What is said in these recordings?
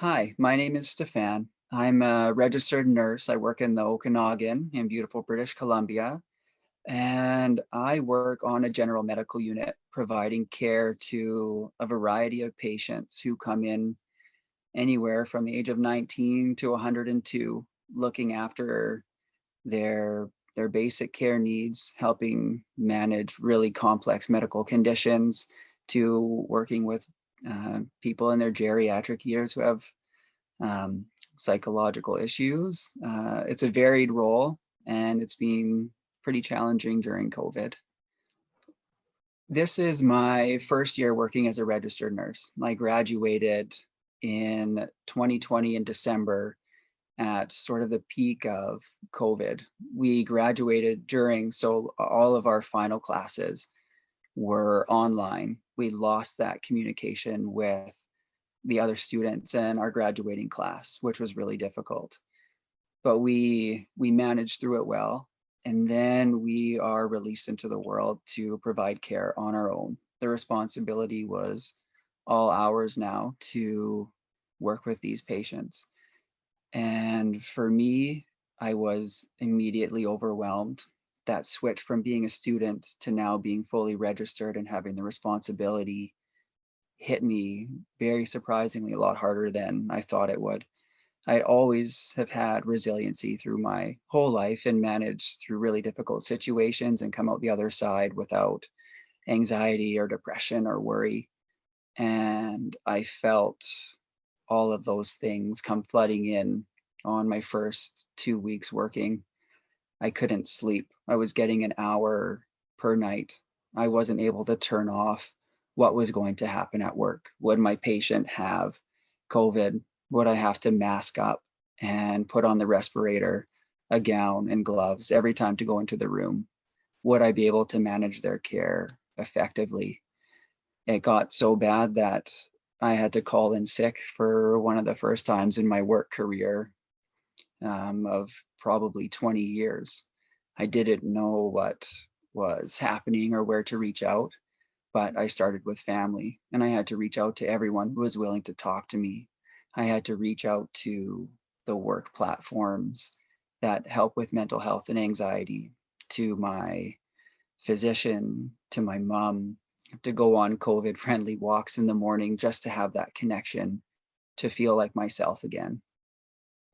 Hi, my name is Stefan. I'm a registered nurse. I work in the Okanagan in beautiful British Columbia, and I work on a general medical unit providing care to a variety of patients who come in anywhere from the age of 19 to 102, looking after their basic care needs, helping manage really complex medical conditions, to working with people in their geriatric years who have um, psychological issues. It's a varied role, and it's been pretty challenging during COVID. This is my first year working as a registered nurse. I graduated in 2020 in December at sort of the peak of COVID. We graduated during, so all of our final classes were online. We lost that communication with the other students in our graduating class, which was really difficult. But we managed through it well. And then we are released into the world to provide care on our own. The responsibility was all ours now to work with these patients. And for me, I was immediately overwhelmed. That switch from being a student to now being fully registered and having the responsibility hit me very surprisingly a lot harder than I thought it would. I always have had resiliency through my whole life and managed through really difficult situations and come out the other side without anxiety or depression or worry. And I felt all of those things come flooding in on my first 2 weeks working. I couldn't sleep. I was getting an hour per night. I wasn't able to turn off what was going to happen at work. Would my patient have COVID? Would I have to mask up and put on the respirator, a gown, and gloves every time to go into the room? Would I be able to manage their care effectively? It got so bad that I had to call in sick for one of the first times in my work career of probably 20 years. I didn't know what was happening or where to reach out, but I started with family, and I had to reach out to everyone who was willing to talk to me. I had to reach out to the work platforms that help with mental health and anxiety, to my physician, to my mom, to go on COVID friendly walks in the morning just to have that connection, to feel like myself again.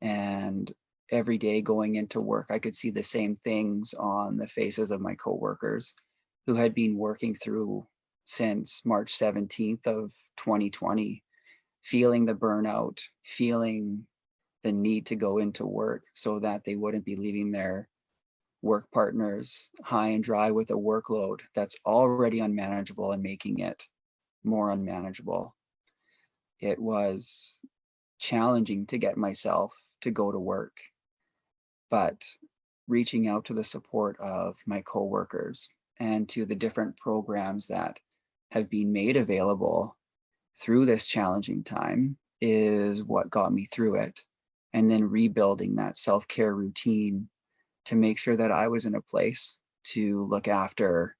And every day going into work, I could see the same things on the faces of my coworkers who had been working through since March 17th of 2020, feeling the burnout, feeling the need to go into work so that they wouldn't be leaving their work partners high and dry with a workload that's already unmanageable and making it more unmanageable. It was challenging to get myself to go to work, but reaching out to the support of my coworkers and to the different programs that have been made available through this challenging time is what got me through it. And then rebuilding that self-care routine to make sure that I was in a place to look after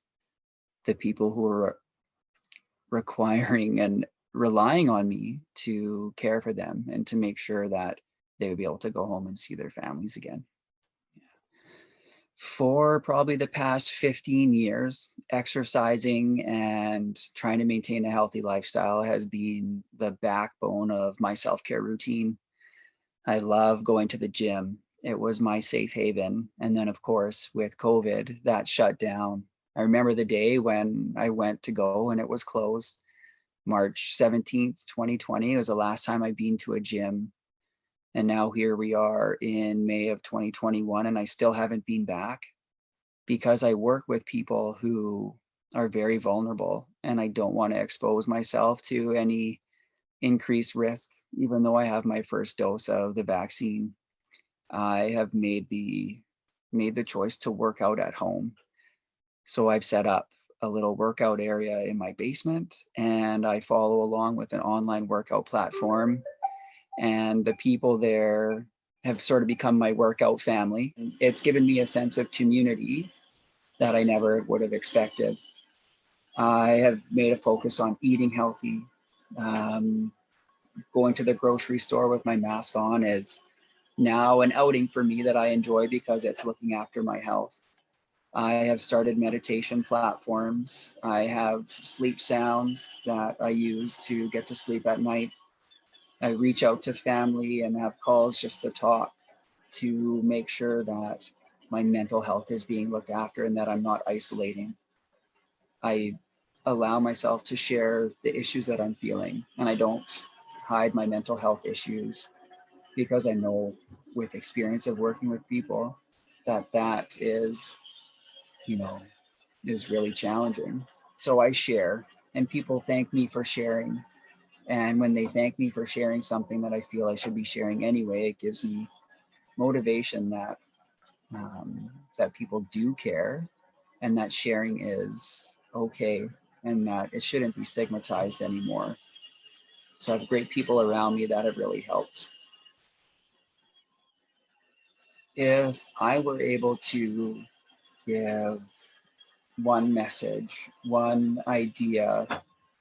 the people who were requiring and relying on me to care for them and to make sure that they would be able to go home and see their families again. For probably the past 15 years, exercising and trying to maintain a healthy lifestyle has been the backbone of my self-care routine. I love going to the gym. It was my safe haven. And then, of course, with COVID, that shut down. I remember the day when I went to go and it was closed. March 17th, 2020 was the last time I'd been to a gym. And now here we are in May of 2021, and I still haven't been back because I work with people who are very vulnerable, and I don't want to expose myself to any increased risk. Even though I have my first dose of the vaccine, I have made the choice to work out at home. So I've set up a little workout area in my basement, and I follow along with an online workout platform, and the people there have sort of become my workout family. It's given me a sense of community that I never would have expected. I have made a focus on eating healthy, um, going to the grocery store with my mask on is now an outing for me that I enjoy because it's looking after my health. I have started meditation platforms. I have sleep sounds that I use to get to sleep at night. I reach out to family and have calls just to talk, to make sure that my mental health is being looked after and that I'm not isolating. I allow myself to share the issues that I'm feeling, and I don't hide my mental health issues because I know with experience of working with people that that is, you know, is really challenging. So I share, and people thank me for sharing. And when they thank me for sharing something that I feel I should be sharing anyway, it gives me motivation that that people do care, and that sharing is okay, and that it shouldn't be stigmatized anymore. So I have great people around me that have really helped. If I were able to give one message, one idea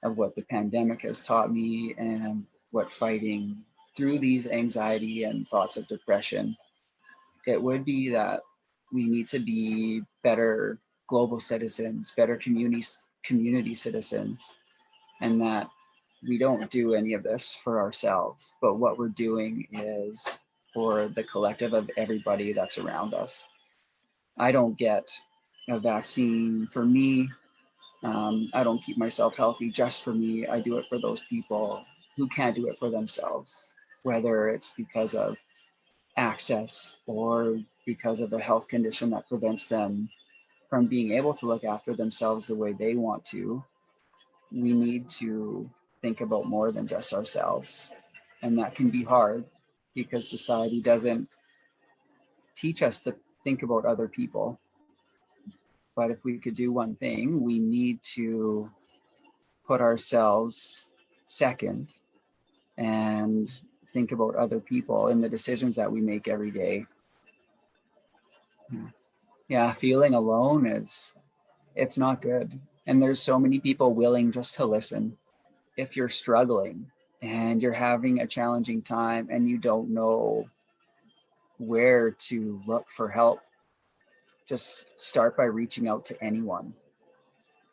of what the pandemic has taught me and what fighting through these anxiety and thoughts of depression, it would be that we need to be better global citizens, better community citizens, and that we don't do any of this for ourselves, but what we're doing is for the collective of everybody that's around us. I don't get a vaccine for me. I don't keep myself healthy just for me. I do it for those people who can't do it for themselves, whether it's because of access or because of a health condition that prevents them from being able to look after themselves the way they want to. We need to think about more than just ourselves. And that can be hard because society doesn't teach us to think about other people. But if we could do one thing, we need to put ourselves second and think about other people in the decisions that we make every day. Yeah, feeling alone it's not good. And there's so many people willing just to listen. If you're struggling and you're having a challenging time and you don't know where to look for help, just start by reaching out to anyone.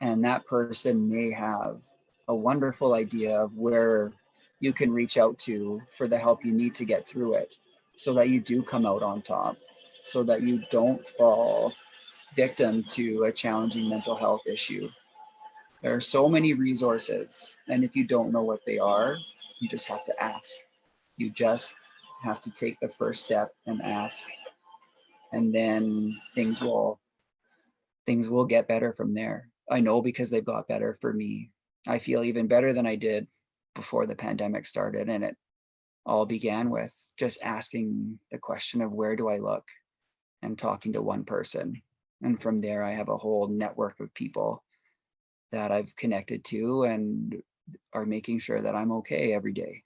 And that person may have a wonderful idea of where you can reach out to for the help you need to get through it so that you do come out on top, so that you don't fall victim to a challenging mental health issue. There are so many resources, and if you don't know what they are, you just have to ask. You just have to take the first step and ask, and then things will get better from there. I know because they've got better for me. I feel even better than I did before the pandemic started, and it all began with just asking the question of where do I look and talking to one person. And from there, I have a whole network of people that I've connected to and are making sure that I'm okay every day.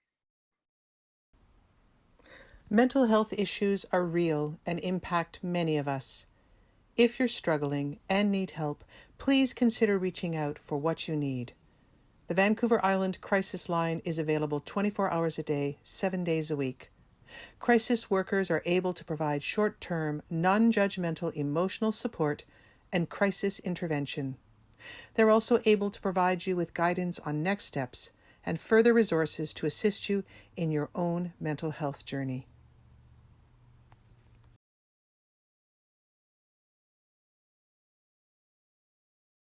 Mental health issues are real and impact many of us. If you're struggling and need help, please consider reaching out for what you need. The Vancouver Island Crisis Line is available 24 hours a day, 7 days a week. Crisis workers are able to provide short-term, non-judgmental emotional support and crisis intervention. They're also able to provide you with guidance on next steps and further resources to assist you in your own mental health journey.